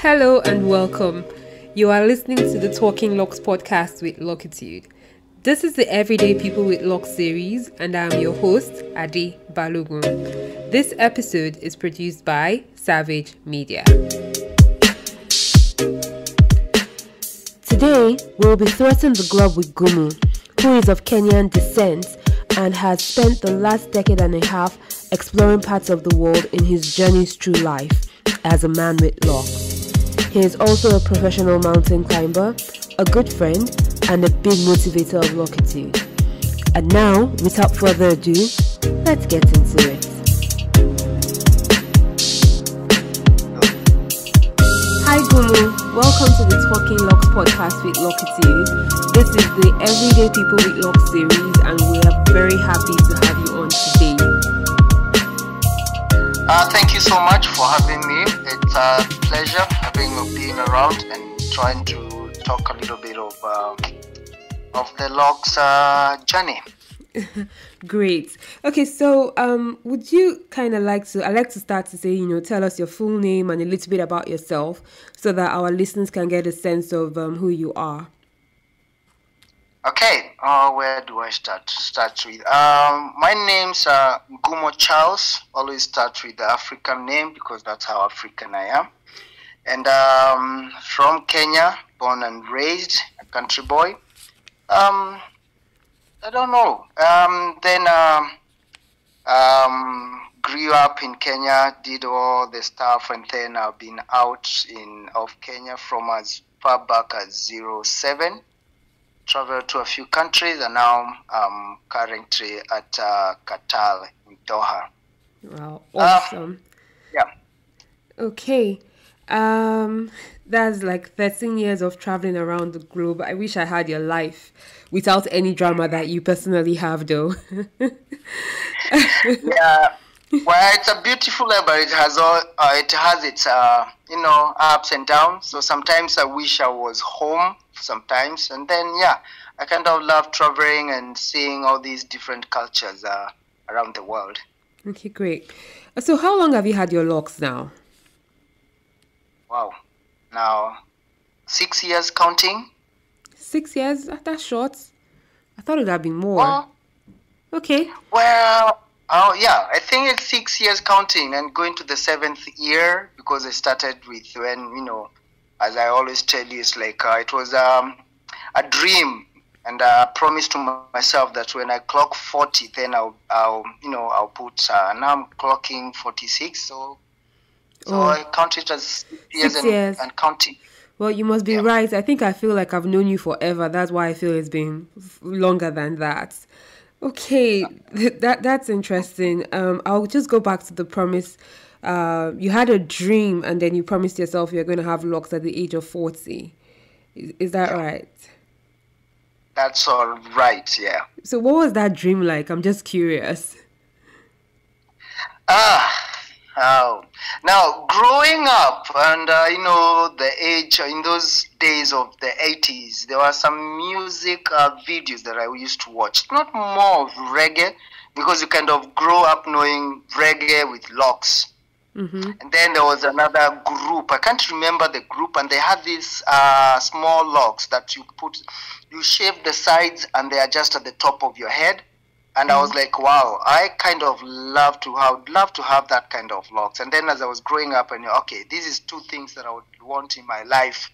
Hello and welcome. You are listening to the Talking Locs podcast with Locitude. This is the Everyday People with Locs series, and I am your host, Ade Balogun. This episode is produced by Savage Media. Today, we'll be thrusting the glove with Ngumo, who is of Kenyan descent and has spent the last decade and a half exploring parts of the world in his journeys through life as a man with locks. He is also a professional mountain climber, a good friend, and a big motivator of Locitude. And now, without further ado, let's get into it. Hi Ngumo, welcome to the Talking Locs podcast with Locitude. This is the Everyday People with Locs series, and we are very happy to have you on today. Thank you so much for having me. It's a pleasure being around and trying to talk a little bit of the Locs journey. Great. Okay, so would you kind of I'd like to start to say, tell us your full name and a little bit about yourself so that our listeners can get a sense of who you are. Okay, where do I start? Start with my name's Ngumo Charles. Always start with the African name because that's how African I am. And from Kenya, born and raised, a country boy. I don't know. Then grew up in Kenya, did all the stuff, and then I've been out of Kenya from as far back as 07. Traveled to a few countries, and now I'm currently at Qatar in Doha. Wow, awesome. Yeah. Okay. That's like 13 years of traveling around the globe. I wish I had your life without any drama that you personally have, though. Yeah. Well, it's a beautiful life, but it has its ups and downs. So sometimes I wish I was home. Sometimes, and then I kind of love traveling and seeing all these different cultures around the world. Okay, great. So how long have you had your locks now? Wow, now 6 years counting. 6 years? That's short. I thought it would have been more. Well, okay. Well, I think it's 6 years counting and going to the 7th year because I started with when, as I always tell you, it's like it was a dream, and I promised to myself that when I clock 40, then I'll put. Now I'm clocking 46, so I count it as 6 years and counting. Well, you must be right. I feel like I've known you forever. That's why I feel it's been longer than that. Okay, that's interesting. I'll just go back to the promise. You had a dream and then you promised yourself you're going to have locks at the age of 40. Is that right? That's all right, yeah. So what was that dream like? I'm just curious. Now, growing up and, the age in those days of the 80s, there were some music videos that I used to watch. Not more of reggae, because you kind of grow up knowing reggae with Locs. Mm-hmm. And then there was another group. I can't remember the group, and they had these small logs that you shave the sides, and they are just at the top of your head. And I was like, wow, I kind of love to have that kind of logs. And then as I was growing up, I knew, okay, this is two things that I would want in my life.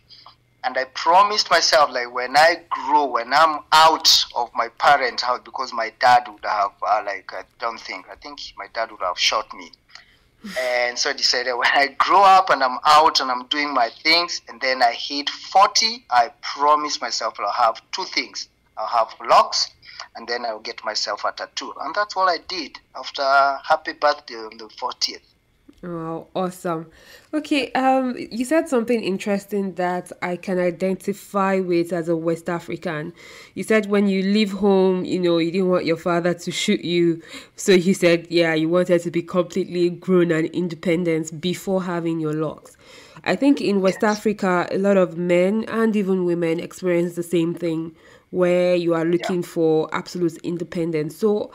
And I promised myself, like, when I grow, when I'm out of my parents' house, because my dad would have, I think my dad would have shot me. And so I decided when I grow up and I'm out and I'm doing my things, and then I hit 40, I promise myself I'll have two things. I'll have locks, and then I'll get myself a tattoo. And that's all I did after happy birthday on the 40th. Oh, awesome. Okay, you said something interesting that I can identify with as a West African. You said when you leave home, you didn't want your father to shoot you. So you said, you wanted to be completely grown and independent before having your locks. I think in West Africa, a lot of men and even women experience the same thing where you are looking for absolute independence. So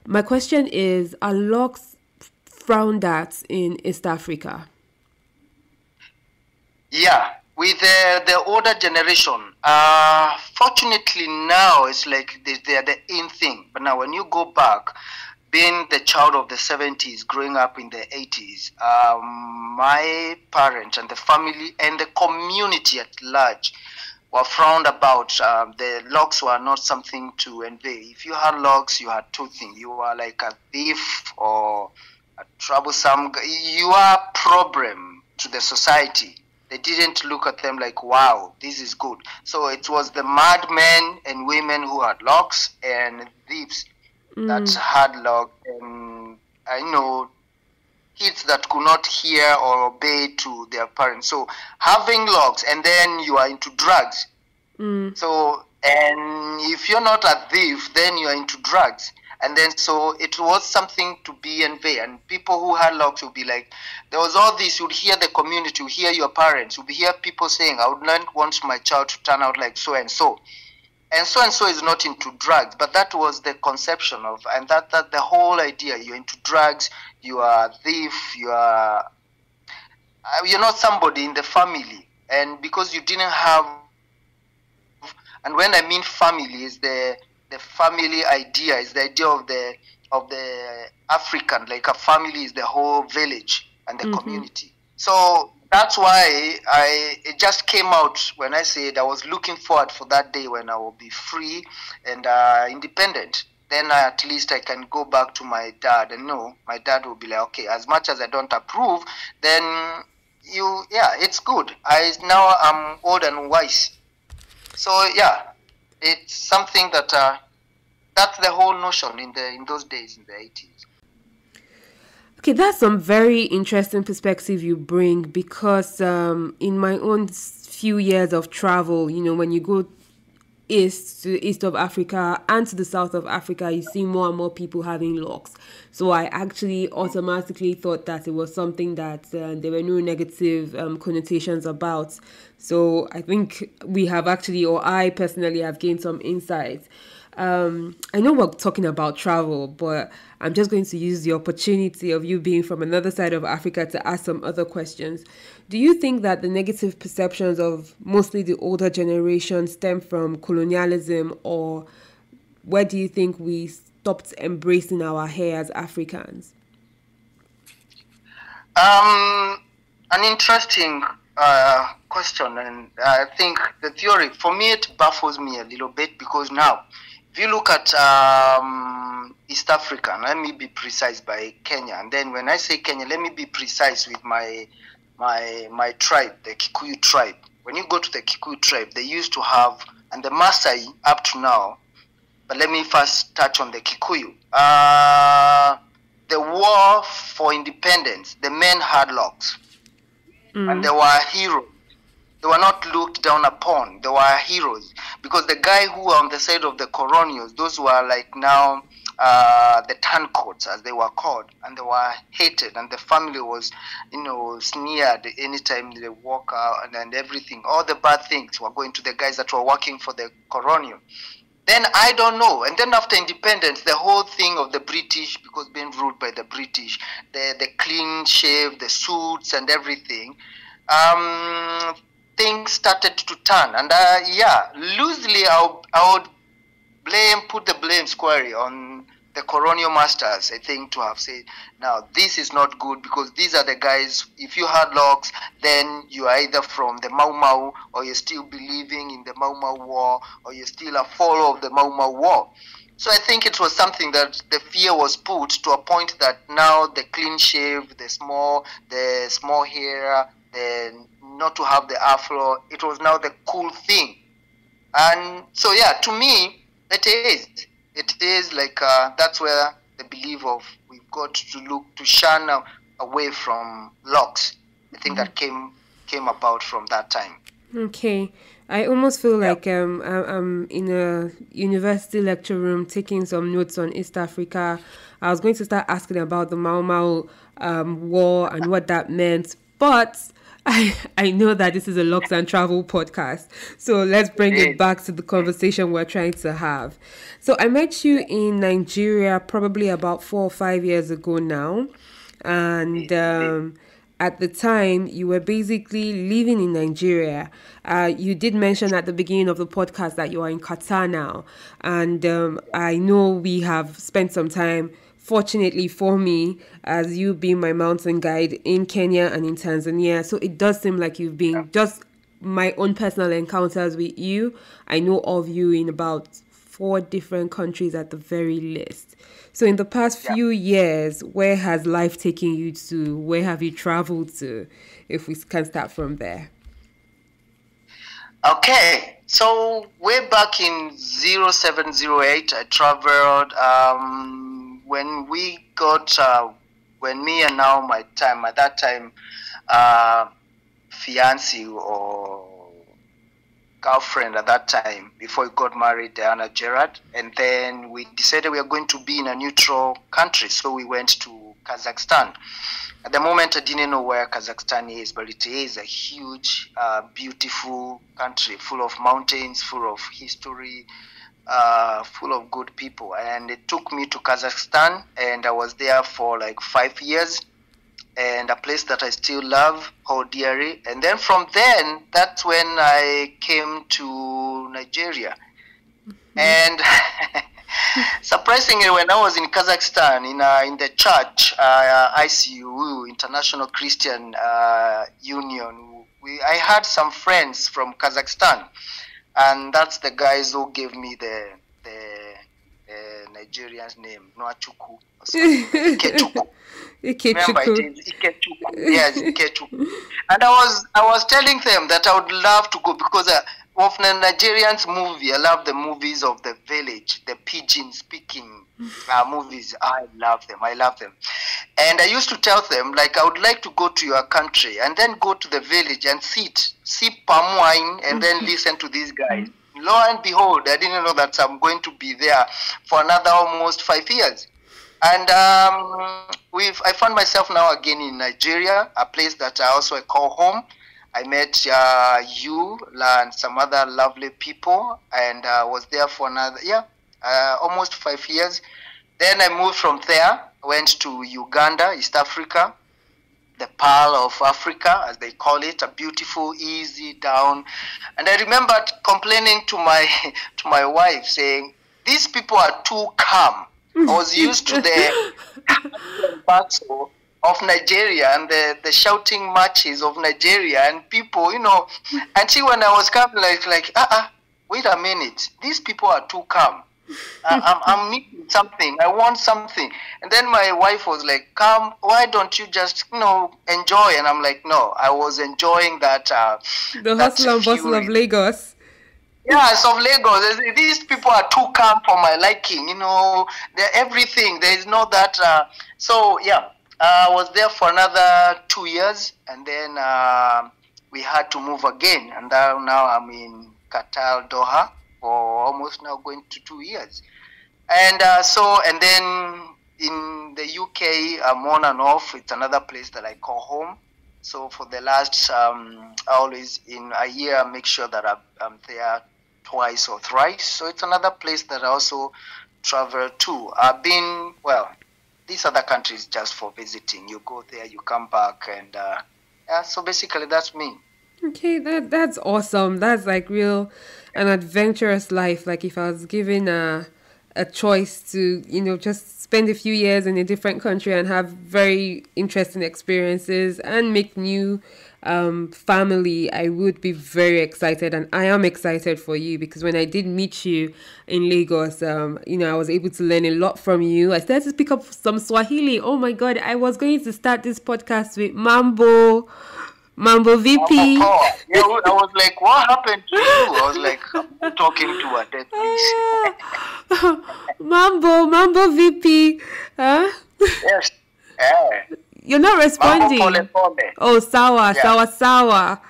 my question is, are locks frowned at in East Africa? Yeah, with the older generation, fortunately now it's like they're the in thing. But now when you go back, being the child of the 70s, growing up in the 80s, my parents and the family and the community at large were frowned about. The logs were not something to envy. If you had logs, you had two things. You were like a thief or a troublesome guy. You are a problem to the society. They didn't look at them like, wow, this is good. So it was the madmen and women who had logs and thieves that had logs. And I know kids that could not hear or obey to their parents. So having logs, and then you are into drugs. So, and if you're not a thief, then you are into drugs. And then so it was something to be envy. And people who had logs would be like, there was all this, you'd hear the community, you'd hear your parents, you'd hear people saying, I would not want my child to turn out like so and so. And so is not into drugs, but that was the conception of, and that the whole idea. You're into drugs, you are a thief, you're not somebody in the family, and because you didn't have, and when I mean family, is the family idea, is the idea of the African, like a family is the whole village and the community. So that's why it just came out when I said I was looking forward for that day when I will be free and independent. Then at least I can go back to my dad and know my dad will be like, okay, as much as I don't approve, then it's good. Now I'm old and wise. So yeah, it's something that that's the whole notion in those days in the 80s. Okay, that's some very interesting perspective you bring because in my own few years of travel, when you go east to the east of Africa and to the south of Africa, you see more and more people having locks. So I actually automatically thought that it was something that there were no negative connotations about. So I think we have actually, or I personally have gained some insights. I know we're talking about travel, but I'm just going to use the opportunity of you being from another side of Africa to ask some other questions. Do you think that the negative perceptions of mostly the older generation stem from colonialism, or where do you think we stopped embracing our hair as Africans? An interesting question, and I think the theory, for me, it baffles me a little bit because now, if you look at East Africa, let me be precise by Kenya, and then when I say Kenya, let me be precise with my tribe, the Kikuyu tribe. When you go to the Kikuyu tribe, they used to have, and the Maasai up to now, but let me first touch on the Kikuyu. The war for independence, the men had locks, and they were heroes. They were not looked down upon. They were heroes because the guy who were on the side of the colonials, those were like now the turncoats, as they were called, and they were hated, and the family was, sneered anytime they walk out and everything. All the bad things were going to the guys that were working for the colonial. Then I don't know. And then after independence, the whole thing of the British, because being ruled by the British, the clean shave, the suits and everything, things started to turn. And loosely I would put the blame squarely on the colonial masters, I think, to have said, now this is not good because these are the guys, if you had logs, then you are either from the Mau Mau, or you're still believing in the Mau Mau war, or you're still a follower of the Mau Mau war. So I think it was something that the fear was put to a point that now the clean shave, the small hair, the not to have the afro, it was now the cool thing. And so to me, it is like that's where the belief of we've got to look to shun away from locks. I think that came about from that time. Okay. I almost feel like I'm in a university lecture room taking some notes on East Africa. I was going to start asking about the Mau Mau war and what that meant, but I know that this is a Locs and Travel podcast, so let's bring it back to the conversation we're trying to have. So I met you in Nigeria probably about 4 or 5 years ago now, and at the time you were basically living in Nigeria. You did mention at the beginning of the podcast that you are in Qatar now. And I know we have spent some time, fortunately for me, as you being my mountain guide in Kenya and in Tanzania. So it does seem like you've been just my own personal encounters with you. I know of you in about 4 different countries at the very least. So in the past few years, where has life taken you to? Where have you traveled to? If we can start from there. Okay, so way back in 0708, I traveled. When we got, when me and now my time, at that time, fiancé or girlfriend at that time, before we got married, Diana Gerard, and then we decided we are going to be in a neutral country, so we went to Kazakhstan. At the moment, I didn't know where Kazakhstan is, but it is a huge, beautiful country, full of mountains, full of history, full of good people. And it took me to Kazakhstan, and I was there for like 5 years, and a place that I still love, dearly. And then from then, that's when I came to Nigeria. And surprisingly, when I was in Kazakhstan, in the church, ICU, International Christian Union, I had some friends from Kazakhstan, and that's the guys who gave me the Nigerian's name, Noachuku. Ikechuku. Remember, it is Ikechuku. Yes, Ikechuku. And I was telling them that I would love to go because of the Nigerians movie. I love the movies of the village, the pidgin speaking movies. I love them. And I used to tell them, like, I would like to go to your country and then go to the village and sip palm wine and then listen to these guys. Lo and behold, I didn't know that I'm going to be there for another almost 5 years. And I found myself now again in Nigeria, a place that I also call home. I met you and some other lovely people, and I was there for another, almost 5 years. Then I moved from there, went to Uganda, East Africa, the Pearl of Africa, as they call it, a beautiful, easy down. And I remembered complaining to my wife, saying, these people are too calm. I was used to the battle of Nigeria and the shouting matches of Nigeria and people, and see when I was coming, wait a minute, these people are too calm. I'm missing something. I want something. And then my wife was like, come, why don't you just, enjoy? And I'm like, no, I was enjoying that. The hustle and bustle of Lagos. Yes, of Lagos. These people are too calm for my liking. They're everything. There is no that. I was there for another 2 years, and then we had to move again. And now I'm in Qatar, Doha, for almost now going to 2 years. And and then in the UK, I'm on and off. It's another place that I call home. So for the last, always in a year, I make sure that I'm there twice or thrice. So it's another place that I also travel to. I've been, these other countries just for visiting. You go there, you come back, and so basically that's me. Okay, that's awesome. That's like an adventurous life. Like if I was given a choice to, just spend a few years in a different country and have very interesting experiences and make new family, I would be very excited, and I am excited for you because when I did meet you in Lagos, I was able to learn a lot from you. I started to pick up some Swahili. Oh my God, I was going to start this podcast with Mambo VP. Yeah, I was like, what happened to you? I was like, I'm talking to a dead fish. Mambo VP. Huh? Yes. You're not responding. Pole. Oh, sawa. Sawa.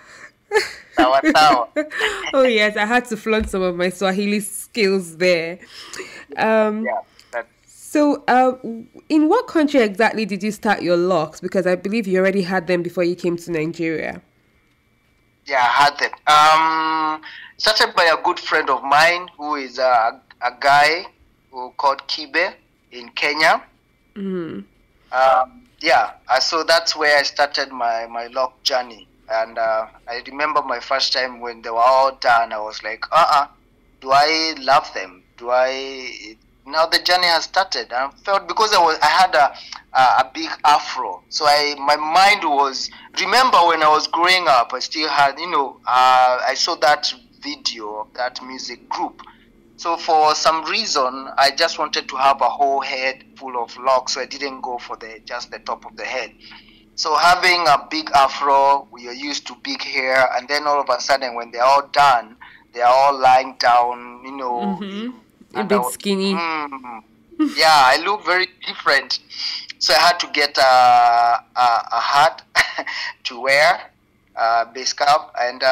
Oh, yes, I had to flaunt some of my Swahili skills there. So, in what country exactly did you start your Locs? Because I believe you already had them before you came to Nigeria. Yeah, I had them. Started by a good friend of mine who is a guy called Kibe in Kenya. Mm-hmm. so that's where I started my lock journey. And I remember my first time when they were all done, I was like, do I love them? Do I? Now the journey has started. I felt, because I had a big afro, so my mind was. Remember when I was growing up, I still had, I saw that video of that music group. So for some reason, I just wanted to have a whole head full of locks, so I didn't go for just the top of the head. So having a big afro, we are used to big hair, and then all of a sudden, when they're all done, they are all lying down, A bit skinny. I look very different. So I had to get a hat to wear, base cap, and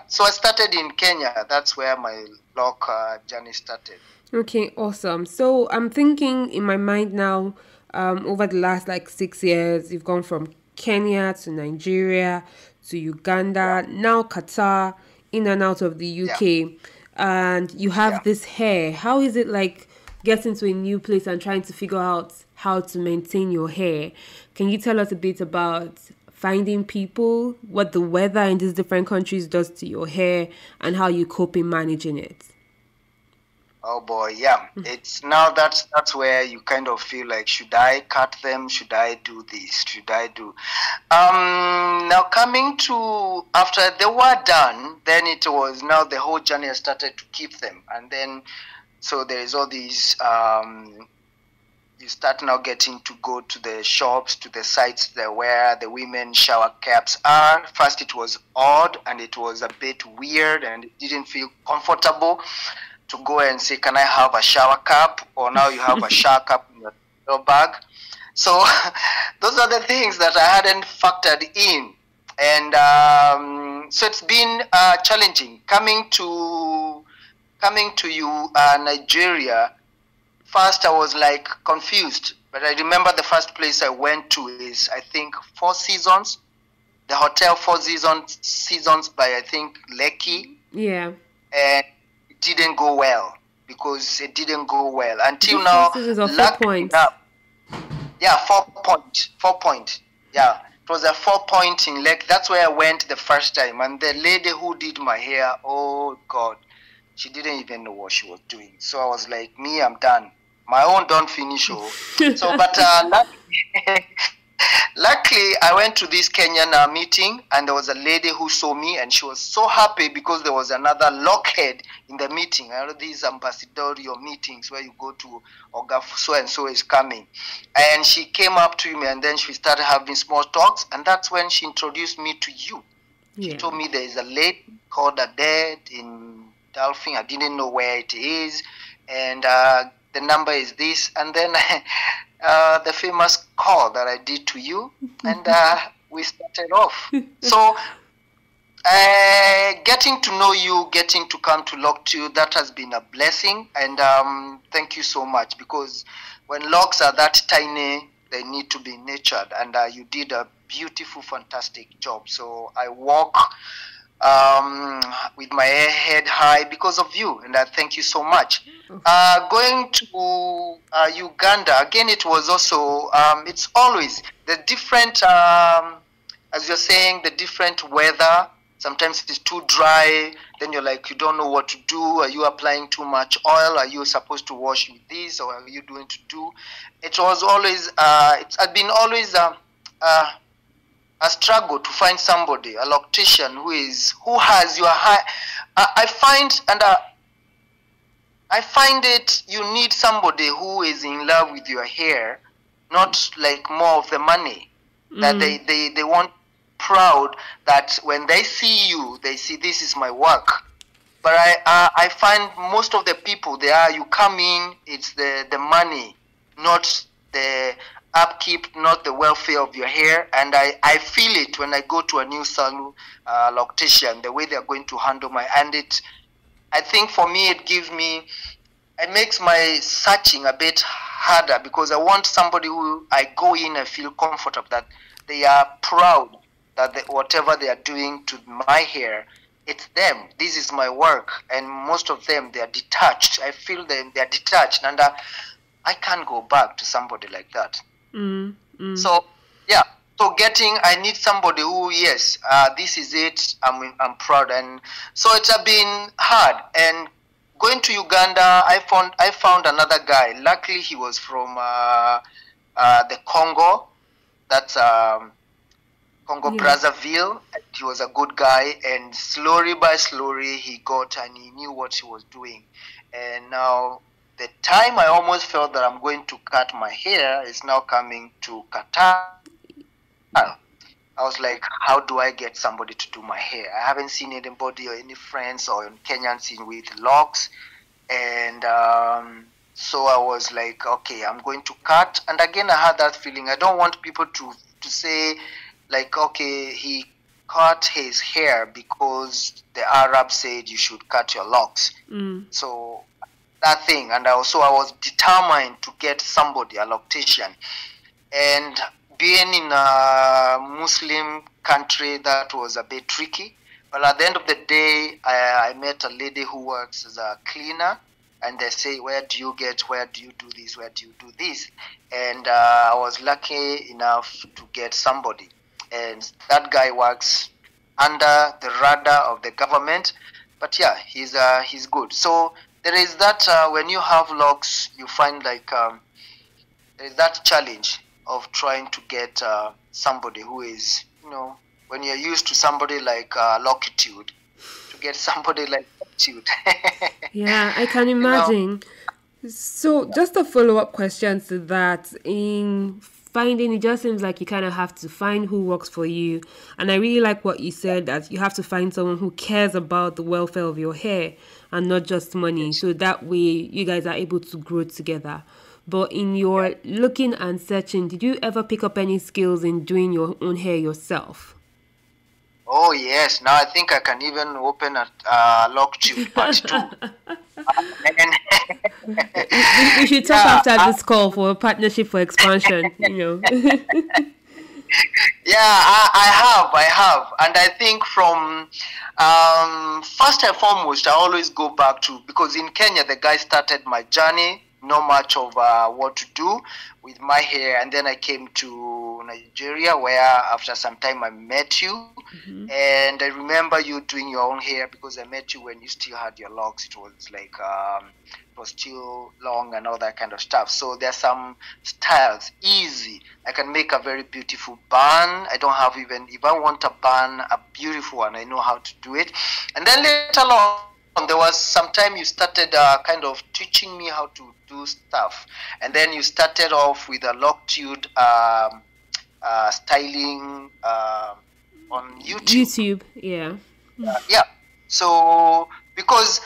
so I started in Kenya. That's where my lock journey started. Okay, awesome. So I'm thinking in my mind now, over the last 6 years, you've gone from Kenya to Nigeria to Uganda, now Qatar, in and out of the UK, and you have this hair. How is it like getting to a new place and trying to figure out how to maintain your hair? Can you tell us a bit about finding people, what the weather in these different countries does to your hair, and how you cope in managing it? Oh boy, yeah. It's now that's where you kind of feel like, should I cut them? Should I do this? Should I do? Now coming to after they were done, then it was now the whole journey I started to keep them, and then so there is all these. You start now getting to go to the shops, to the sites there where the women shower caps are. First, it was odd and it was a bit weird, and it didn't feel comfortable to go and say, can I have a shower cap? Or now you have a shower cap in your bag. So those are the things that I hadn't factored in. And so it's been challenging. Coming to you, Nigeria, first I was confused. But I remember the first place I went to is, I think, Four Seasons. The hotel Four Seasons by, I think, Lekki. Yeah. And didn't go well until now. This is a 4 point. 4 point. Yeah, it was a 4 point in Lake. That's where I went the first time, and the lady who did my hair, oh God, she didn't even know what she was doing. So I was like, me, I'm done. My own don't finish. So, but luckily, I went to this Kenyan meeting, and there was a lady who saw me, and she was so happy because there was another lockhead in the meeting. I know these ambassadorial meetings where you go to Oga so and so is coming, and she came up to me, and then she started having small talks, and that's when she introduced me to you. Yeah. She told me there is a lady called Aded in Dolphin. I didn't know where it is, and the number is this, and then the famous call that I did to you, and we started off. So getting to know you, getting to come to Locitude, that has been a blessing, and thank you so much, because when locks are that tiny, they need to be nurtured, and you did a beautiful, fantastic job. So I walk with my head high because of you, and I thank you so much. Going to Uganda, again, it was also, it's always the different, as you're saying, the different weather. Sometimes it's too dry, then you're like, you don't know what to do. Are you applying too much oil? Are you supposed to wash with this, or are you doing to do? It was always, it's been always a struggle to find somebody, a loctician who has your high. I find it, you need somebody who is in love with your hair, not like more of the money. That they want, proud that when they see you, they see this is my work. But I find most of the people, you come in, it's the money, not the upkeep, not the welfare of your hair. And I feel it when I go to a new salon loctician, the way they're going to handle I think for me, it makes my searching a bit harder, because I want somebody who I go in, I feel comfortable, that they are proud that whatever they are doing to my hair, it's them. This is my work. And most of them, they are detached. I feel they are detached, and I can't go back to somebody like that. So yeah. So I need somebody who, yes, this is it. I'm proud, and so it's been hard. And going to Uganda, I found another guy. Luckily, he was from the Congo. That's Congo Yeah. Brazzaville. He was a good guy, and slowly by slowly he got, and he knew what he was doing. And now the time I almost felt that I'm going to cut my hair is now coming to Qatar. I was like, how do I get somebody to do my hair? I haven't seen anybody or any friends or Kenyan scene with locks. And so I was like, okay, I'm going to cut. And again, I had that feeling. I don't want people to say, like, okay, he cut his hair because the Arab said you should cut your locks. So that thing. And I was determined to get somebody, a loctician. And being in a Muslim country, that was a bit tricky. But at the end of the day, I met a lady who works as a cleaner, and they say, where do you do this, where do you do this? And I was lucky enough to get somebody. And that guy works under the radar of the government. But yeah, he's good. So there is that, when you have locks, you find like there is that challenge of trying to get somebody who is, when you're used to somebody like Locitude, to get somebody like Locitude. Yeah, I can imagine. So, just a follow-up question to that. In finding, it just seems like you kind of have to find who works for you. And I really like what you said, that you have to find someone who cares about the welfare of your hair and not just money. So that way you guys are able to grow together. But in your looking and searching, did you ever pick up any skills in doing your own hair yourself? Oh, yes. Now I think I can even open a Locitude part 2. We should talk after this call for a partnership for expansion, Yeah, I have. And I think from first and foremost, I always go back to, because in Kenya, the guy started my journey, not much of what to do with my hair. And then I came to Nigeria, where after some time I met you. And I remember you doing your own hair, because I met you when you still had your locks. It was like, it was still long and all that kind of stuff. So there's some styles, easy. I can make a very beautiful bun. I don't have even, if I want a bun, a beautiful one, I know how to do it. And then later on, there was some time you started kind of teaching me how to do stuff. And then you started off with a Locitude styling on YouTube. Yeah. Yeah. So because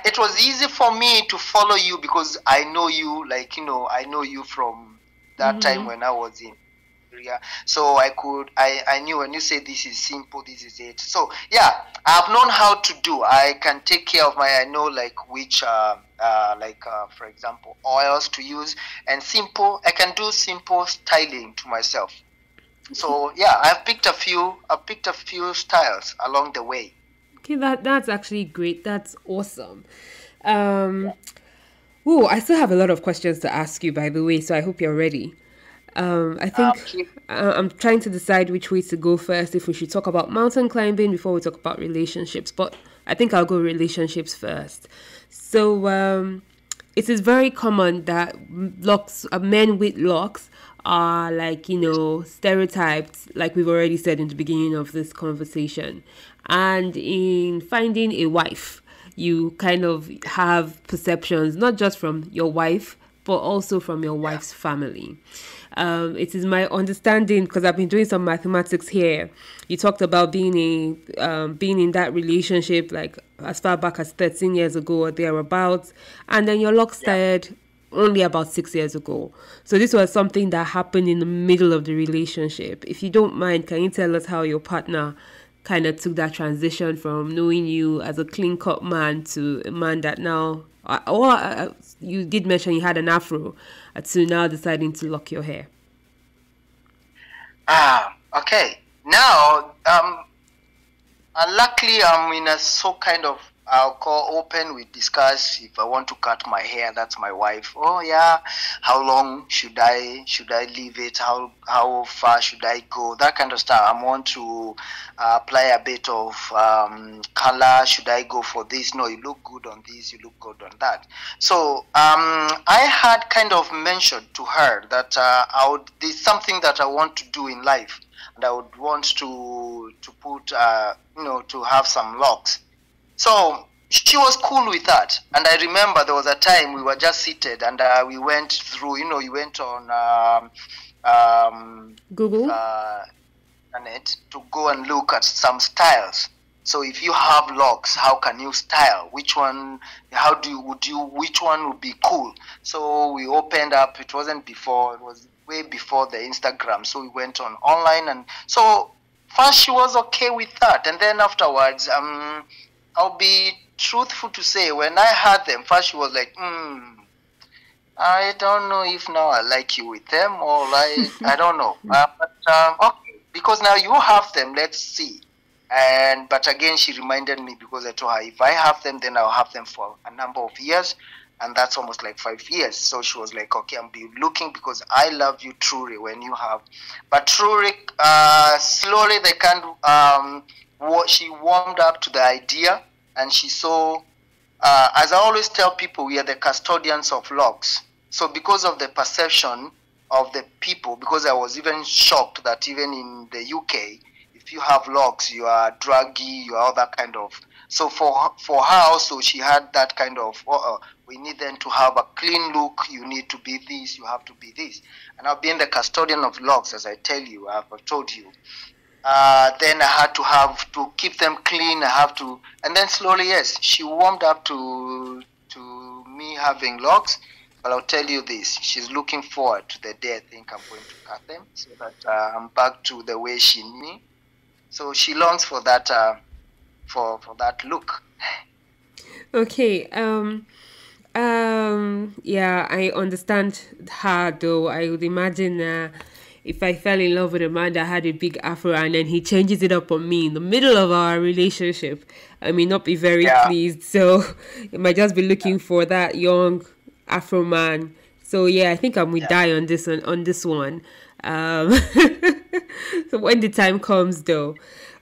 it was easy for me to follow you, because I know you, like, I know you from that time when I was in Nigeria. So I knew when you say this is simple, this is it. So yeah, I've known how to do. I can take care of I know like which for example, oils to use, and I can do simple styling to myself. So yeah, I've picked a few styles along the way. Okay, that's actually great. That's awesome. I still have a lot of questions to ask you, by the way, so I hope you're ready. I think I'm trying to decide which way to go first, if we should talk about mountain climbing before we talk about relationships, but I think I'll go relationships first. So it is very common that men with locks are like, stereotyped, like we've already said in the beginning of this conversation. And in finding a wife, you kind of have perceptions, not just from your wife, but also from your wife's family. It is my understanding, because I've been doing some mathematics here. You talked about being in that relationship like as far back as 13 years ago or thereabouts, and then your locks started only about 6 years ago. So this was something that happened in the middle of the relationship. If you don't mind, can you tell us how your partner kind of took that transition from knowing you as a clean-cut man to a man that now, you did mention you had an afro, to now deciding to lock your hair? Okay. Now, luckily, I'm in a so kind of I'll call open. We discuss if I want to cut my hair. That's my wife. Oh yeah, how long should I leave it? How far should I go? That kind of stuff. I want to apply a bit of color. Should I go for this? No, you look good on this. You look good on that. So I had kind of mentioned to her that there's something that I want to do in life, and I would want to put to have some locks. So she was cool with that. And I remember there was a time we were just seated and we went through, you went on Google. internet to go and look at some styles. So if you have locks, how can you style? Which one, which one would be cool? So we opened up, it wasn't before, it was way before the Instagram. So we went on online, and so first she was okay with that. And then afterwards, I'll be truthful to say, when I had them, first she was like, I don't know if now I like you with them, or I don't know. Okay, because now you have them, let's see. But again, she reminded me, because I told her if I have them, then I'll have them for a number of years, and that's almost like 5 years. So she was like, okay, I'll be looking, because I love you truly when you have. But truly, slowly they can. She warmed up to the idea, and she saw, as I always tell people, we are the custodians of locks. So because of the perception of the people, because I was even shocked that even in the UK, if you have locks, you are druggy, you are all that kind of. So for her also, she had that kind of, we need them to have a clean look, you need to be this, you have to be this. And I've been the custodian of locks, as I tell you, I've told you. Then I had to keep them clean. And then slowly, yes, she warmed up to me having locks. But I'll tell you this: she's looking forward to the day I think I'm going to cut them, so that I'm back to the way she knew me. So she longs for that, for that look. Okay. Yeah, I understand her though. I would imagine if I fell in love with a man that had a big afro and then he changes it up on me in the middle of our relationship, I may not be very pleased. So I might just be looking for that young afro man. So yeah, I think I'm with die on this one. So when the time comes though,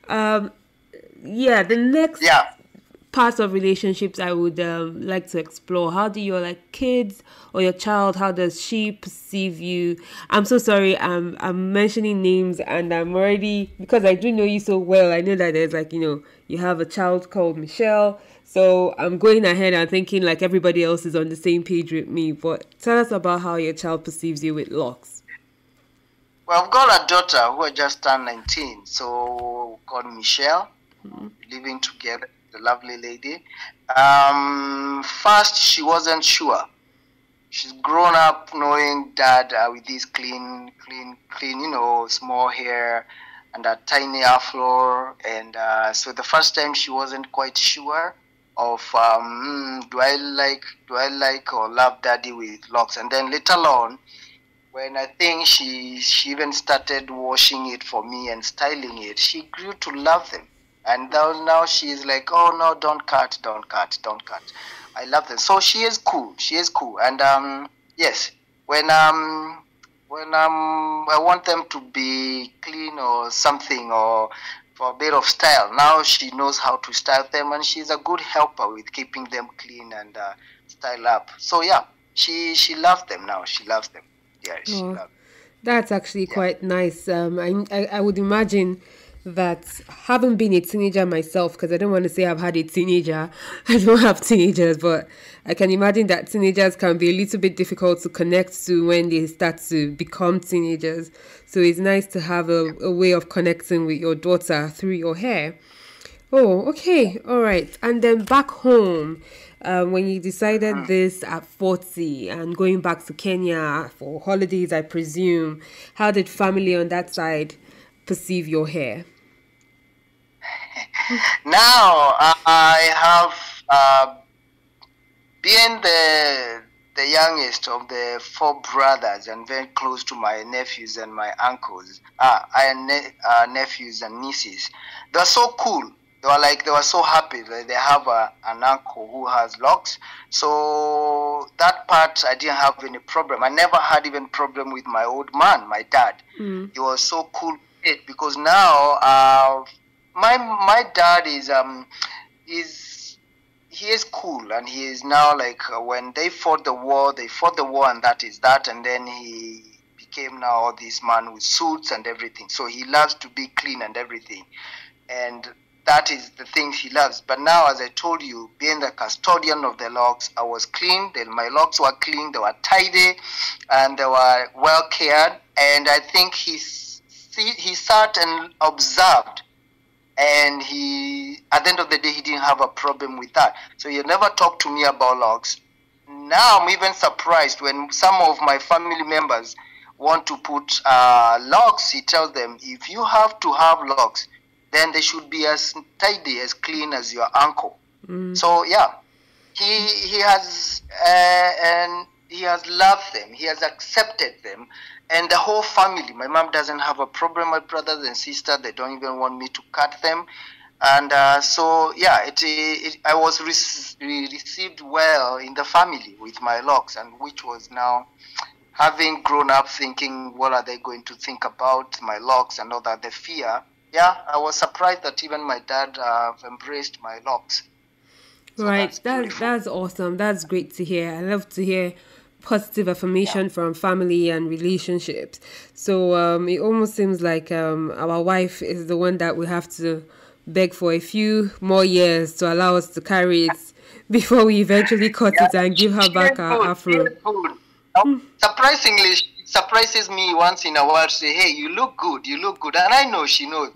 yeah, the next parts of relationships I would like to explore. How do your kids or your child, how does she perceive you? I'm so sorry, I'm mentioning names, and I'm already, because I do know you so well, I know that there's you have a child called Michelle, so I'm going ahead and thinking like everybody else is on the same page with me. But tell us about how your child perceives you with locks. Well, I've got a daughter who just turned 19, so called Michelle, living together, the lovely lady. First, she wasn't sure. She's grown up knowing dad with this clean, small hair and a tiny afro. And so the first time she wasn't quite sure of do I like or love daddy with locks. And then later on, when I think she even started washing it for me and styling it, she grew to love them. And now she's like, oh no, don't cut. I love them. So she is cool. And yes, when I want them to be clean or something, or for a bit of style, now she knows how to style them, and she's a good helper with keeping them clean and style up. So yeah, she loves them now. She loves them. Yeah, she loves them. That's actually quite nice. I would imagine that, having been a teenager myself, because I don't want to say I've had a teenager, I don't have teenagers, but I can imagine that teenagers can be a little bit difficult to connect to when they start to become teenagers. So it's nice to have a way of connecting with your daughter through your hair. Oh, okay, all right. And then back home, when you decided this at 40 and going back to Kenya for holidays, I presume, how did family on that side perceive your hair? Now I have been the youngest of the 4 brothers, and very close to my nephews and my uncles, nephews and nieces. They're so cool. they were so happy that they have an uncle who has locks. So that part I didn't have any problem. I never had even problem with my old man, my dad. He was so cool with it, because now my dad he is cool, and he is now like, when they fought the war, and that is that, and then he became now this man with suits and everything. So he loves to be clean and everything, and that is the things he loves. But now, as I told you, being the custodian of the logs, I was clean. My logs were clean, they were tidy, and they were well cared. And I think he sat and observed, and at the end of the day, he didn't have a problem with that. So he never talked to me about logs. Now I'm even surprised when some of my family members want to put logs. He tells them, if you have to have logs, then they should be as tidy, as clean as your uncle. So yeah, he has and he has loved them. He has accepted them, and the whole family. My mom doesn't have a problem. My brothers and sisters, they don't even want me to cut them, and so yeah, I was received well in the family with my locks, and which was now, having grown up thinking, what are they going to think about my locks and all that, the fear. Yeah, I was surprised that even my dad embraced my locks. So right, that's awesome. That's great to hear. I love to hear positive affirmation from family and relationships. So it almost seems like our wife is the one that we have to beg for a few more years to allow us to carry it before we eventually cut it and give her back our afro. Surprisingly, surprises me once in a while to say, hey, you look good, and I know she knows,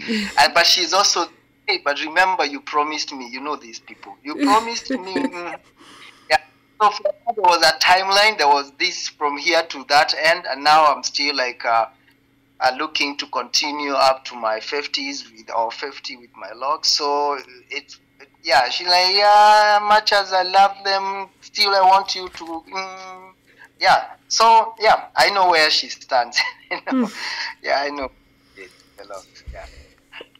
but she's also, hey, but remember, you promised me, these people, you promised me. Yeah. So there was a timeline, there was this from here to that end, and now I'm still like looking to continue up to my 50s or 50 with my logs. So she's like, yeah, much as I love them, still I want you to yeah. So yeah, I know where she stands. Yeah, I know a lot. Yeah.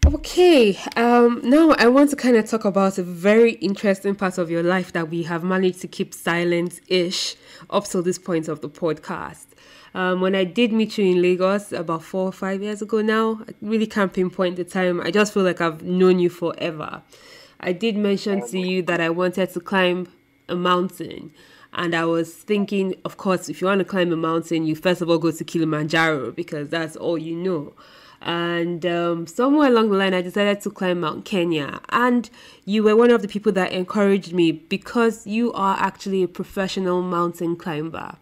Okay. Now I want to kind of talk about a very interesting part of your life that we have managed to keep silent-ish up till this point of the podcast. When I did meet you in Lagos about 4 or 5 years ago now, I really can't pinpoint the time. I just feel like I've known you forever. I did mention to you that I wanted to climb a mountain. And I was thinking, of course, if you want to climb a mountain, you first of all go to Kilimanjaro, because that's all you know. And somewhere along the line, I decided to climb Mount Kenya. And you were one of the people that encouraged me, because you are actually a professional mountain climber.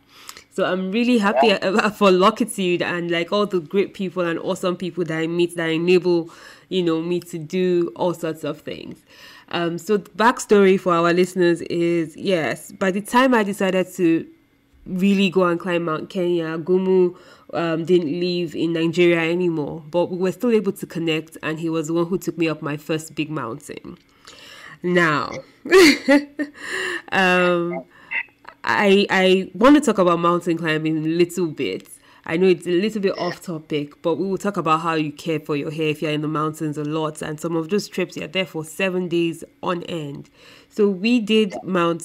So I'm really happy for Locitude and like all the great people and awesome people that I meet that enable, me to do all sorts of things. So the backstory for our listeners is, yes, by the time I decided to really go and climb Mount Kenya, Ngumo didn't live in Nigeria anymore, but we were still able to connect, and he was the one who took me up my first big mountain. Now, I want to talk about mountain climbing a little bit. I know it's a little bit off topic, but we will talk about how you care for your hair if you're in the mountains a lot. And some of those trips, you're there for 7 days on end. So we did Mount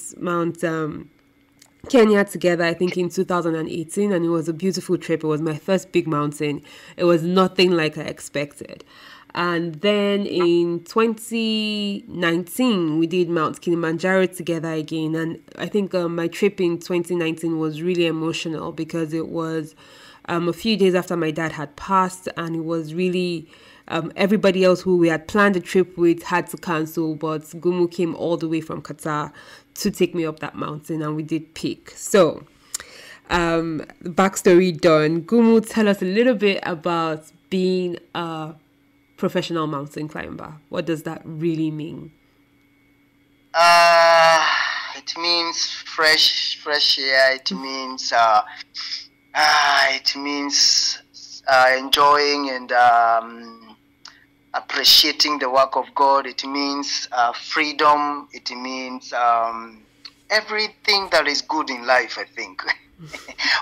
Kenya together, I think in 2018, and it was a beautiful trip. It was my first big mountain. It was nothing like I expected. And then in 2019, we did Mount Kilimanjaro together again. And I think my trip in 2019 was really emotional, because it was a few days after my dad had passed, and it was really everybody else who we had planned a trip with had to cancel, but Ngumo came all the way from Qatar to take me up that mountain, and we did peak. So backstory done. Ngumo, tell us a little bit about being a professional mountain climber. What does that really mean? It means fresh air. It means enjoying and appreciating the work of God. It means freedom. It means everything that is good in life, I think.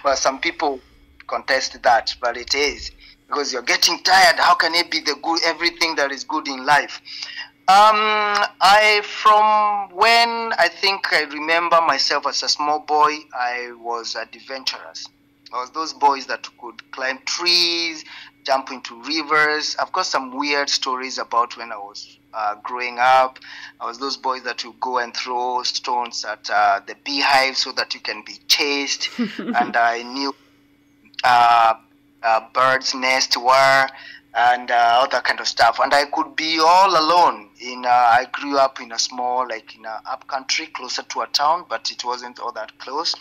Well, some people contest that, but it is, because you're getting tired. How can it be everything that is good in life? I from when I think I remember myself as a small boy, I was adventurous. I was those boys that could climb trees, jump into rivers. I've got some weird stories about when I was growing up. I was those boys that would go and throw stones at the beehive so that you can be chased. And I knew uh, bird's nest were, and all that kind of stuff. And I could be all alone. I grew up in a small, like in a up country, closer to a town, but it wasn't all that close.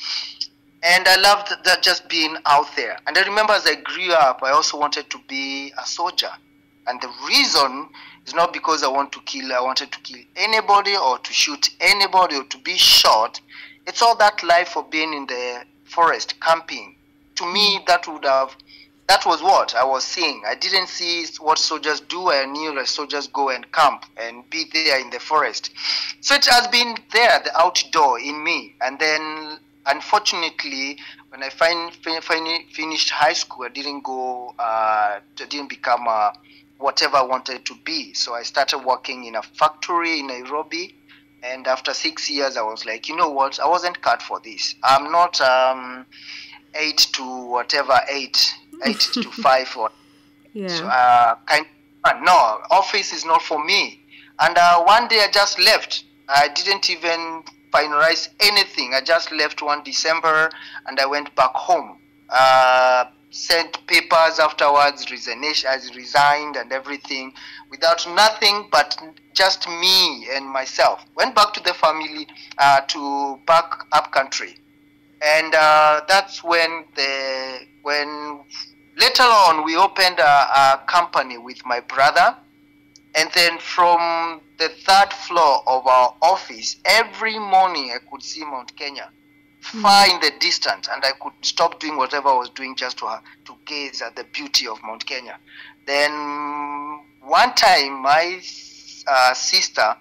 And I loved that just being out there. And I remember as I grew up, I also wanted to be a soldier. And the reason is not because I wanted to kill anybody or to shoot anybody or to be shot. It's all that life of being in the forest, camping. To me, that was what I was seeing. I didn't see what soldiers do. I knew that soldiers go and camp and be there in the forest. So it has been there, the outdoor in me. And then, unfortunately, when I finished high school, I didn't become whatever I wanted to be. So I started working in a factory in Nairobi. And after 6 years, I was like, you know what? I wasn't cut for this. I'm not 8 to 5 or Yeah. so no, office is not for me. And one day I just left. I didn't even finalize anything. I just left one December and I went back home. Sent papers afterwards, resignation, I resigned and everything, without nothing but just me and myself. Went back to the family, to back up country. And that's when later on we opened a company with my brother. And then from the third floor of our office, every morning I could see Mount Kenya far in the distance, and I could stop doing whatever I was doing just to gaze at the beauty of Mount Kenya. Then one time my sister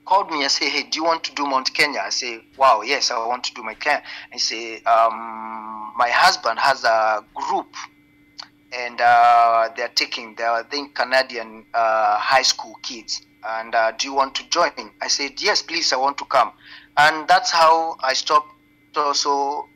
called me and said, hey, do you want to do Mount Kenya? I say, wow, yes, I want to do Mount Kenya. And say, my husband has a group, and they're Canadian high school kids. And do you want to join? I said, yes, please, I want to come. And that's how I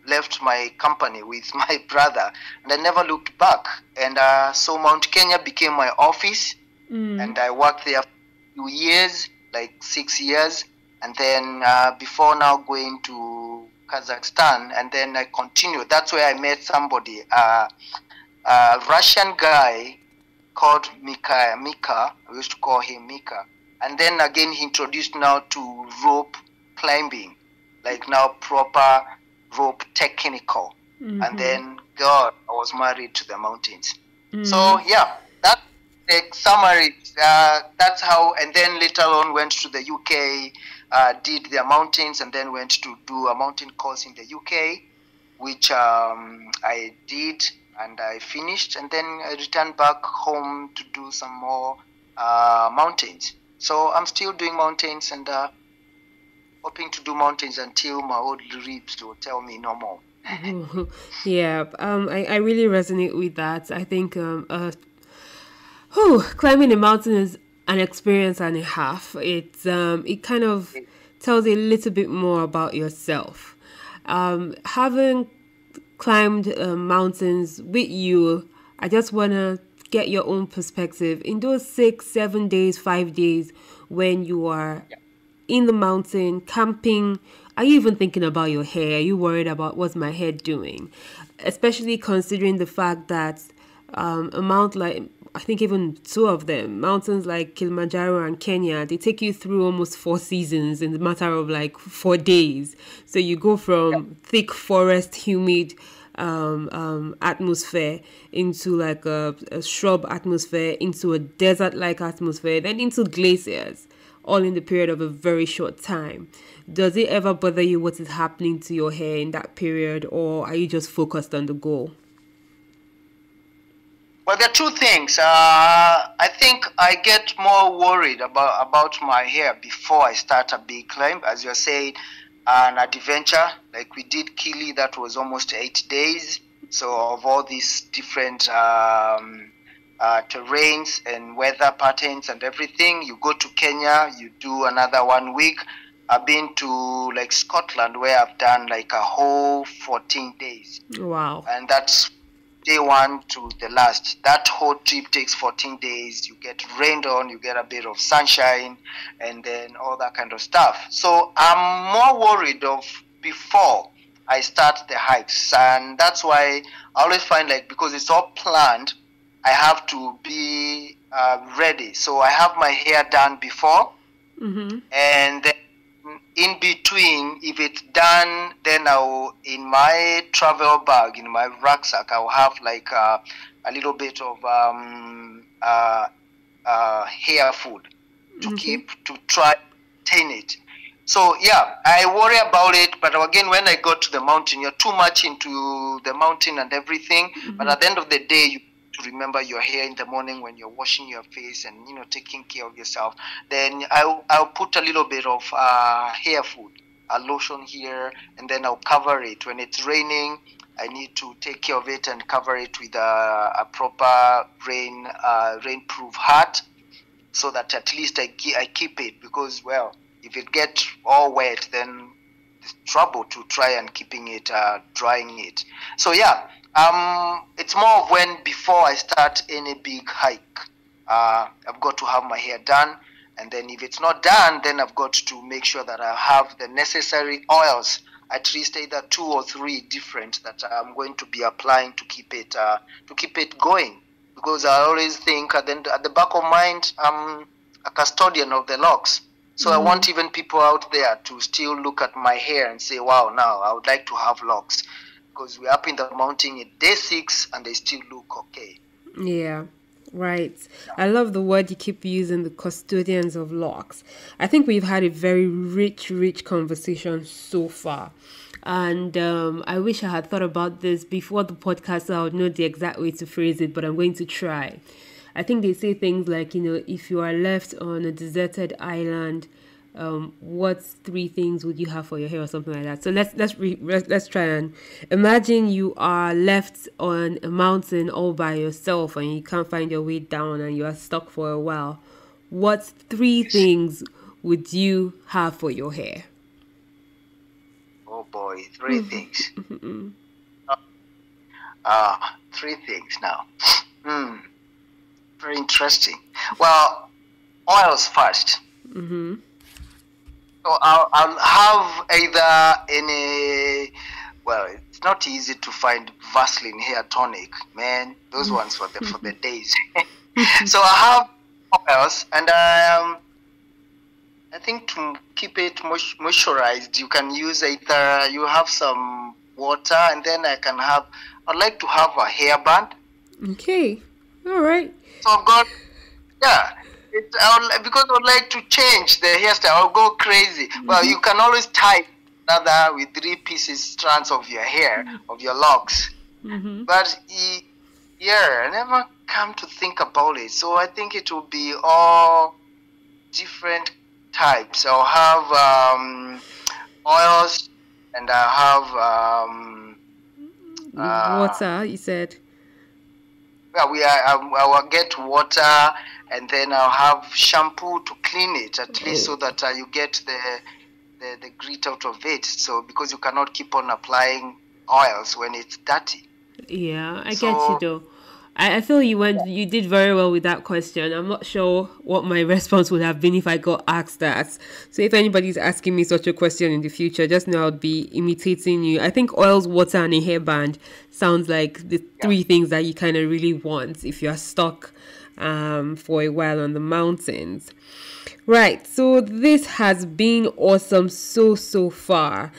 left my company with my brother, and I never looked back. And so Mount Kenya became my office, and I worked there for a few years, like 6 years, and then before now going to Kazakhstan, and then I continued. That's where I met somebody, a Russian guy called Mika. I used to call him Mika. And then again, he introduced now to rope climbing, like now proper rope technical. And then, God, I was married to the mountains. So yeah, that's the summary. That's how, and then later on went to the UK, did their mountains, and then went to do a mountain course in the UK, which I did and I finished, and then I returned back home to do some more mountains. So I'm still doing mountains and hoping to do mountains until my old ribs will tell me no more. Yeah, I really resonate with that. I think climbing a mountain is an experience and a half. It kind of tells you a little bit more about yourself. Having climbed mountains with you, I just want to get your own perspective. In those 6, 7 days, 5 days when you are in the mountain, camping, are you even thinking about your hair? Are you worried about what's my hair doing? Especially considering the fact that a mount like, I think even 2 of them, mountains like Kilimanjaro and Kenya, they take you through almost 4 seasons in the matter of like 4 days. So you go from thick forest, humid atmosphere into like a shrub atmosphere, into a desert-like atmosphere, then into glaciers, all in the period of a very short time. Does it ever bother you what is happening to your hair in that period, or are you just focused on the goal? Well, there are 2 things. I think I get more worried about my hair before I start a big climb. As you're saying, an adventure, like we did Kili, that was almost 8 days. So of all these different terrains and weather patterns and everything. You go to Kenya, you do another 1 week. I've been to like Scotland, where I've done like a whole 14 days. Wow. And that's day 1 to the last. That whole trip takes 14 days. You get rained on, you get a bit of sunshine, and then all that kind of stuff. So I'm more worried of before I start the hikes. And that's why I always find, like, because it's all planned, I have to be ready. So I have my hair done before, and then in between, if it's done, then I'll, in my travel bag, in my rucksack, I'll have like a little bit of hair food to keep, to try maintain it. So yeah, I worry about it, but again, when I go to the mountain, you're too much into the mountain and everything. But at the end of the day, you to remember your hair in the morning when you're washing your face and taking care of yourself. Then I'll put a little bit of hair food, a lotion here, and then I'll cover it. When it's raining, I need to take care of it and cover it with a proper rainproof hat, so that at least I keep it, because, well, if it gets all wet, then it's trouble to try and keeping it drying it. So yeah, it's more of when before I start any big hike, I've got to have my hair done, and then if it's not done, then I've got to make sure that I have the necessary oils, at least either 2 or 3 different, that I'm going to be applying to keep it going. Because I always think at the back of mind, I'm a custodian of the Locs. So I want even people out there to still look at my hair and say, wow, now I would like to have locks. Because we're up in the mountain in day 6 and they still look okay. Yeah, right. I love the word you keep using, the custodians of Locs. I think we've had a very rich conversation so far. And I wish I had thought about this before the podcast, so I would know the exact way to phrase it, but I'm going to try. I think they say things like, if you are left on a deserted island, what 3 things would you have for your hair, or something like that. So let's try and imagine you are left on a mountain all by yourself and you can't find your way down and you are stuck for a while. What 3 things would you have for your hair? Oh boy, 3 things. 3 things now. Very interesting. Well, oils first. So I'll have either well, it's not easy to find Vaseline hair tonic, man. Those ones for the days. So I have oils, and I think to keep it moisturized, you can use either, you have some water, and then I'd like to have a hairband. Okay, all right. So I've got, because I would like to change the hairstyle. I'll go crazy. Well, you can always tie another with 3 strands of your hair, of your locks. But I never come to think about it. So I think it will be all different types. I'll have oils, and I'll have water, you said. Yeah, I will get water, and then I'll have shampoo to clean it, at least, so that you get the grit out of it. So because you cannot keep on applying oils when it's dirty. Yeah, I get you though. I feel you did very well with that question. I'm not sure what my response would have been if I got asked that. So if anybody's asking me such a question in the future, just know I'll be imitating you. I think oils, water, and a hairband sounds like the 3 things that you kind of really want if you're stuck for a while on the mountains. Right, so this has been awesome so far.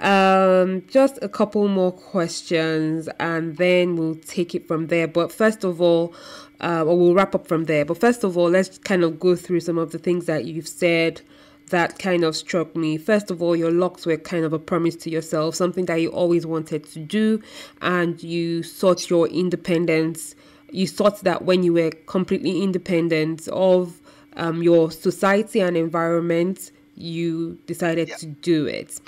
Just a couple more questions and then we'll take it from there. But first of all, or we'll wrap up from there. But first of all, let's kind of go through some of the things that you've said that kind of struck me. First of all, your locks were kind of a promise to yourself, something that you always wanted to do, and you sought your independence. You thought that when you were completely independent of your society and environment, you decided Yeah. to do it.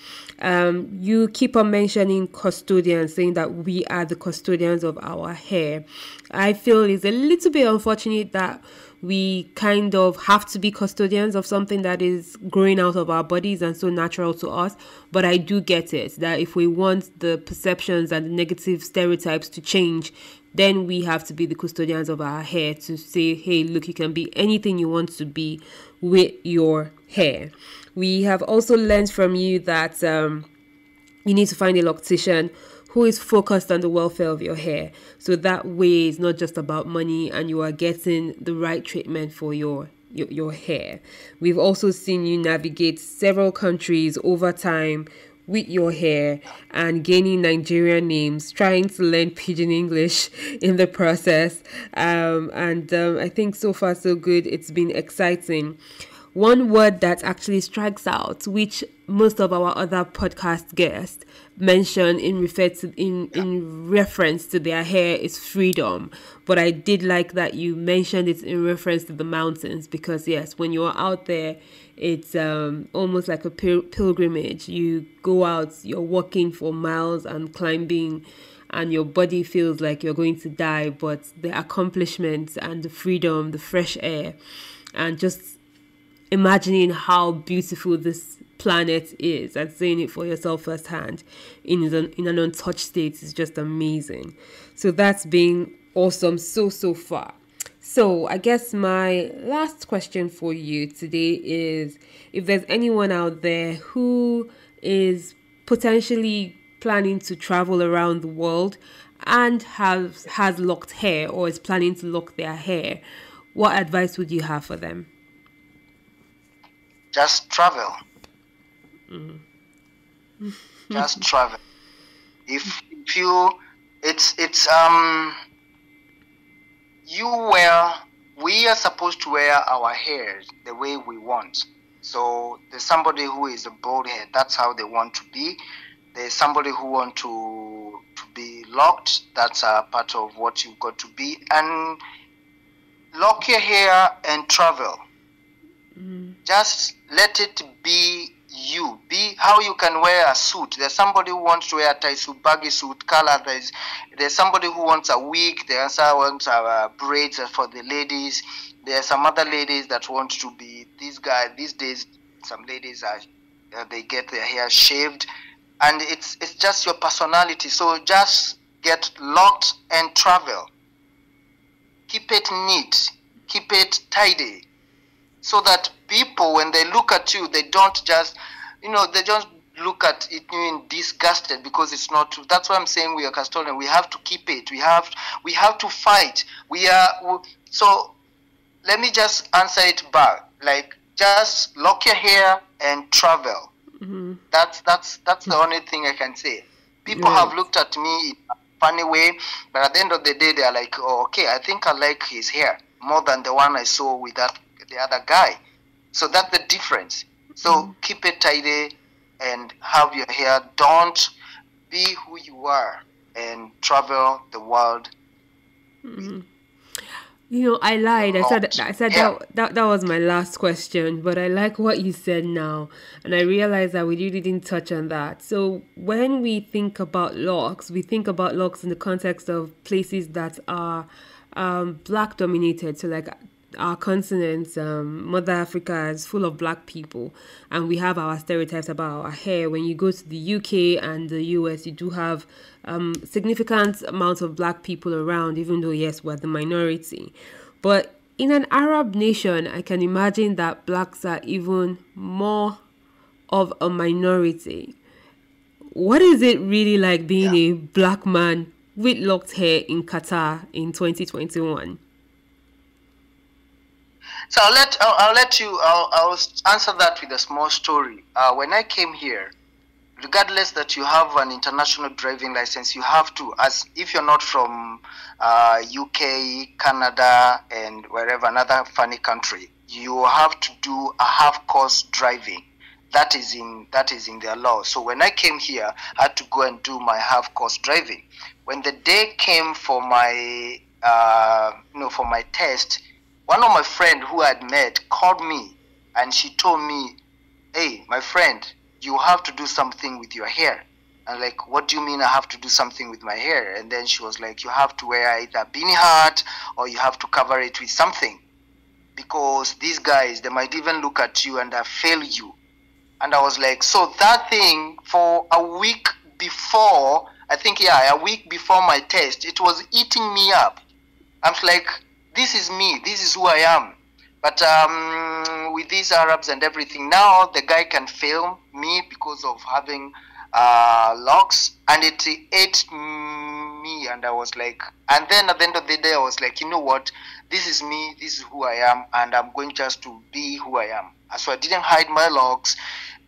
You keep on mentioning custodians, saying that we are the custodians of our hair. I feel it's a little bit unfortunate that we kind of have to be custodians of something that is growing out of our bodies and so natural to us. But I do get it that if we want the perceptions and the negative stereotypes to change, then we have to be the custodians of our hair to say, hey, look, you can be anything you want to be with your hair. We have also learned from you that you need to find a loctician who is focused on the welfare of your hair. So that way it's not just about money and you are getting the right treatment for your hair. We've also seen you navigate several countries over time with your hair and gaining Nigerian names, trying to learn Pidgin English in the process. I think so far so good. It's been exciting. One word that actually strikes out, which most of our other podcast guests mention in reference to their hair, is freedom. But I did like that you mentioned it in reference to the mountains, because yes, when you're out there, it's almost like a pilgrimage. You go out, you're walking for miles and climbing, and your body feels like you're going to die, but the accomplishments and the freedom, the fresh air, and just imagining how beautiful this planet is and seeing it for yourself firsthand in an untouched state is just amazing. So that's been awesome so far. So I guess my last question for you today is, if there's anyone out there who is potentially planning to travel around the world and has locked hair or is planning to lock their hair, what advice would you have for them? Just travel. Just travel. If you, it's we are supposed to wear our hair the way we want. So there's somebody who is a bald head, that's how they want to be. There's somebody who want to be locked, that's a part of what you've got to be. And lock your hair and travel. Just let it be you. Be how you can wear a suit. There's somebody who wants to wear a tie suit, baggy suit, color. There's somebody who wants a wig. There's someone wants braids for the ladies. There's some other ladies that want to be this guy. These days, some ladies they get their hair shaved, and it's just your personality. So just get locked and travel. Keep it neat. Keep it tidy. So that people, when they look at you, they don't just, they just look at it being disgusted because it's not true. That's why I'm saying we are custodian. We have to keep it. We have to fight. So let me just answer it back. Like, just lock your hair and travel. Mm-hmm. That's the only thing I can say. People have looked at me in a funny way, but at the end of the day, they are like, oh, okay, I think I like his hair more than the one I saw with the other guy. So that's the difference. So keep it tidy and have your hair. Don't be who you are and travel the world. I lied. I said that was my last question, but I like what you said now, and I realized that we really didn't touch on that. So when we think about locks, we think about locks in the context of places that are black dominated. So like our continent, Mother Africa, is full of black people, and we have our stereotypes about our hair. When you go to the UK and the US, you do have significant amounts of black people around, even though yes, we're the minority. But in an Arab nation, I can imagine that blacks are even more of a minority. What is it really like being a black man with locked hair in Qatar in 2021? So I'll answer that with a small story. When I came here, regardless that you have an international driving license, you have to, as if you're not from UK, Canada, and wherever, another funny country, you have to do a half-course driving. That is in their law. So when I came here, I had to go and do my half-course driving. When the day came for my for my test, one of my friends who I had met called me and she told me, hey, my friend, you have to do something with your hair. I'm like, what do you mean I have to do something with my hair? And then she was like, you have to wear either a beanie hat or you have to cover it with something. Because these guys, they might even look at you and fail you. And I was like, so that thing for a week before, I think, a week before my test, it was eating me up. I'm like, this is me, this is who I am. But with these Arabs and everything, now the guy can film me because of having locks, and it ate me. And I was like, and then at the end of the day, I was like, you know what? This is me, this is who I am, and I'm going just to be who I am. So I didn't hide my locks.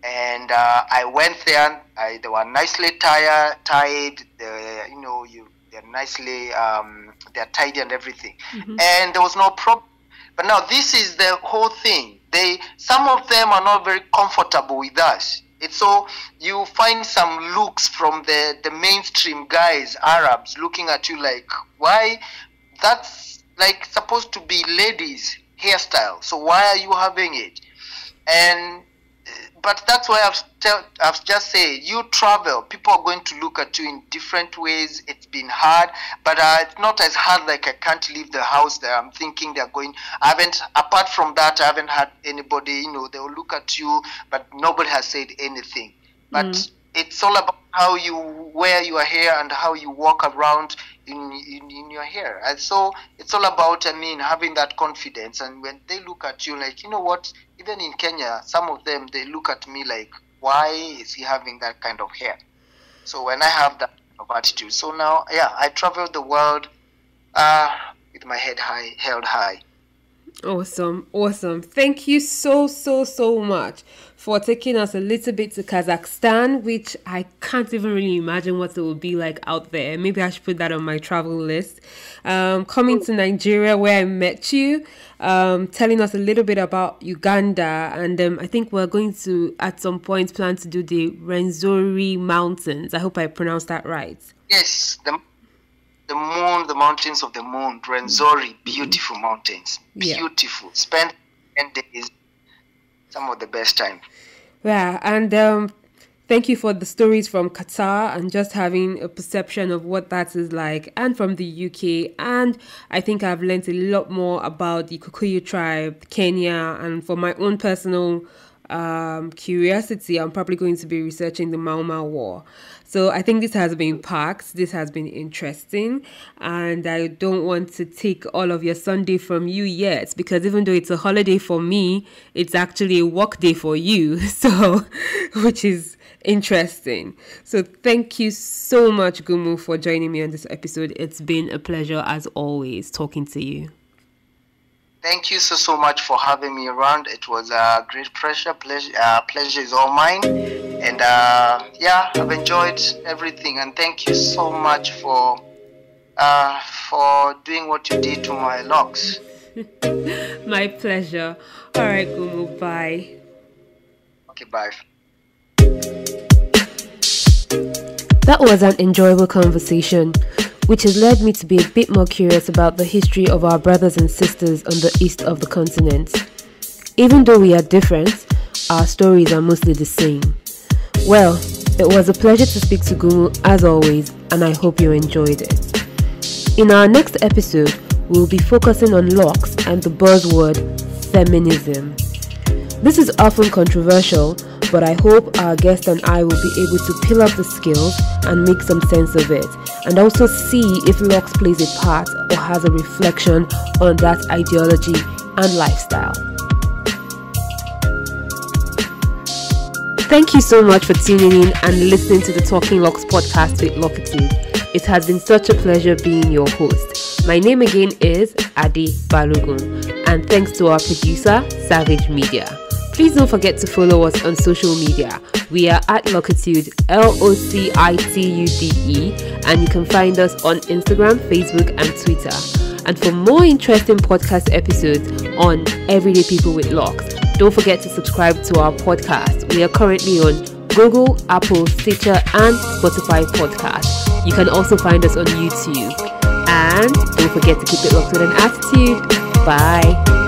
And I went there. They were nicely tied. They're nicely, they're tidy and everything. And there was no problem. But now this is the whole thing. Some of them are not very comfortable with us. It's so you find some looks from the mainstream guys, Arabs, looking at you like, why? That's like supposed to be ladies' hairstyle. So why are you having it? But that's why I've just said, you travel, people are going to look at you in different ways. It's been hard, but it's not as hard like I can't leave the house there. I'm thinking apart from that, I haven't had anybody, they will look at you, but nobody has said anything. But it's all about how you wear your hair and how you walk around in your hair. And so it's all about, having that confidence. And when they look at you, like, you know what, even in Kenya, some of them, they look at me like, why is he having that kind of hair? So when I have that kind of attitude, so now, I travel the world with my head held high. Awesome. Thank you so much for taking us a little bit to Kazakhstan, which I can't even really imagine what it will be like out there. Maybe I should put that on my travel list. Coming to Nigeria, where I met you, telling us a little bit about Uganda, and I think we're going to, at some point, plan to do the Rwenzori Mountains. I hope I pronounced that right. Yes, the mountains of the moon, Rwenzori, beautiful mountains, beautiful. Spend 10 days, some of the best time. Yeah, and thank you for the stories from Qatar and just having a perception of what that is like, and from the UK. And I think I've learned a lot more about the Kikuyu tribe, Kenya, and for my own personal curiosity, I'm probably going to be researching the Mau Mau War. So I think this has been packed. This has been interesting. And I don't want to take all of your Sunday from you yet, because even though it's a holiday for me, it's actually a work day for you. So, which is interesting. So thank you so much, Ngumo, for joining me on this episode. It's been a pleasure, as always, talking to you. Thank you so much for having me around. It was a great pleasure. Pleasure is all mine. And I've enjoyed everything. And thank you so much for doing what you did to my locks. My pleasure. All right, Ngumo, bye. Okay, bye. That was an enjoyable conversation, which has led me to be a bit more curious about the history of our brothers and sisters on the east of the continent. Even though we are different, our stories are mostly the same. Well, it was a pleasure to speak to Ngumo as always, and I hope you enjoyed it. In our next episode, we'll be focusing on Locs and the buzzword feminism. This is often controversial, but I hope our guest and I will be able to peel up the skills and make some sense of it, and also see if Locs plays a part or has a reflection on that ideology and lifestyle. Thank you so much for tuning in and listening to the Talking Locs podcast with Locitude. It has been such a pleasure being your host. My name again is Adi Balogun, and thanks to our producer, Savage Media. Please don't forget to follow us on social media. We are at Locitude, Locitude, and you can find us on Instagram, Facebook, and Twitter. And for more interesting podcast episodes on Everyday People with Locs, don't forget to subscribe to our podcast. We are currently on Google, Apple, Stitcher, and Spotify podcasts. You can also find us on YouTube. And don't forget to keep it locked with an attitude. Bye.